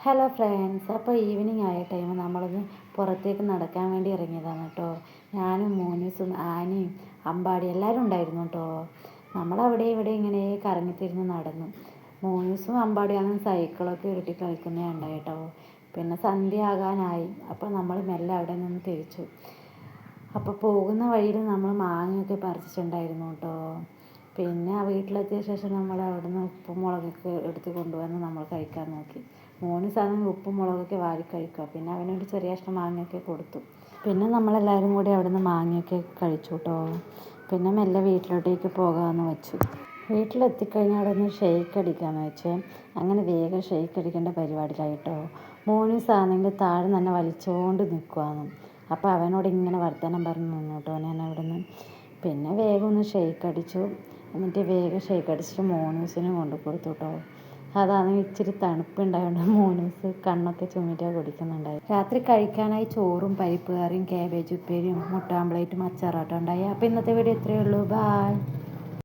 Hello friends, അപ്പോൾ evening ആയ time നമ്മളൊന്ന് പുറത്തേക്ക് നടക്കാൻ വേണ്ടി ഇറങ്ങിയതാണ് കേട്ടോ. ഞാനും മോനൂസും ആനയും അമ്പാടി എല്ലാവരും ഉണ്ടായിരുന്നു കേട്ടോ. നമ്മളവിടെ ഇവിടെ ഇങ്ങനെ കറങ്ങിത്തിരിഞ്ഞ് നടന്നു. മോനൂസും അമ്പാടിയാണ് സൈക്കിളൊക്കെ ഉരുട്ടി കളിക്കുന്നതുണ്ടായി കേട്ടോ. പിന്നെ സന്ധ്യ ആകാനായി. അപ്പോൾ നമ്മൾ മെല്ലെ അവിടെ നിന്ന് തിരിച്ചു. അപ്പോൾ പോകുന്ന വഴിയിൽ നമ്മൾ മാങ്ങയൊക്കെ പറിച്ചിട്ടുണ്ടായിരുന്നു കേട്ടോ. പിന്നെ ആ വീട്ടിലെത്തിയ ശേഷം നമ്മൾ അവിടെ നിന്ന് ഉപ്പും മുളകൊക്കെ എടുത്ത് കൊണ്ടുവന്ന് നമ്മൾ കഴിക്കാൻ നോക്കി. മോന് സാധനം ഉപ്പും മുളകൊക്കെ വാരി കഴിക്കുക. പിന്നെ അവനൊരു ചെറിയ കഷ്ണം മാങ്ങയൊക്കെ കൊടുത്തു. പിന്നെ നമ്മളെല്ലാവരും കൂടി അവിടെ നിന്ന് മാങ്ങയൊക്കെ കഴിച്ചു കേട്ടോ. പിന്നെ മെല്ലെ വീട്ടിലോട്ടേക്ക് പോകാമെന്ന് വെച്ചു. വീട്ടിലെത്തിക്കഴിഞ്ഞാൽ അവിടെ നിന്ന് ഷെയ്ക്ക് അടിക്കാമെന്ന് വെച്ച് അങ്ങനെ വേഗം ഷെയ്ക്ക് അടിക്കേണ്ട പരിപാടിയിലായിട്ടോ. മോനൂസ് ആണെങ്കിൽ താഴെ തന്നെ വലിച്ചുകൊണ്ട് നിൽക്കുവാണ്. അപ്പോൾ അവനോട് ഇങ്ങനെ വർത്തമാനം പറഞ്ഞ് നിന്നു കേട്ടോ ഞാൻ അവിടെ നിന്ന്. പിന്നെ വേഗം ഒന്ന് ഷെയ്ക്ക് അടിച്ചു. എന്നിട്ട് വേഗം ഷെയ്ക്ക് അടിച്ചിട്ട് മോനൂസിനും കൊണ്ട് കൊടുത്തു കേട്ടോ. അതാണ് ഇച്ചിരി തണുപ്പുണ്ടായതുകൊണ്ട് മോനൂസ് കണ്ണൊക്കെ ചുമിറ്റാണ് കുടിക്കുന്നുണ്ടായി. രാത്രി കഴിക്കാനായി ചോറും പരിപ്പ് കറിയും കാബേജ് ഉപ്പേരിയും മുട്ട ആംപ്ലേറ്റും അച്ചാറാട്ടം ഉണ്ടായി. അപ്പോൾ ഇന്നത്തെ വീഡിയോ ഇത്രയേ ഉള്ളൂ. ബായ്.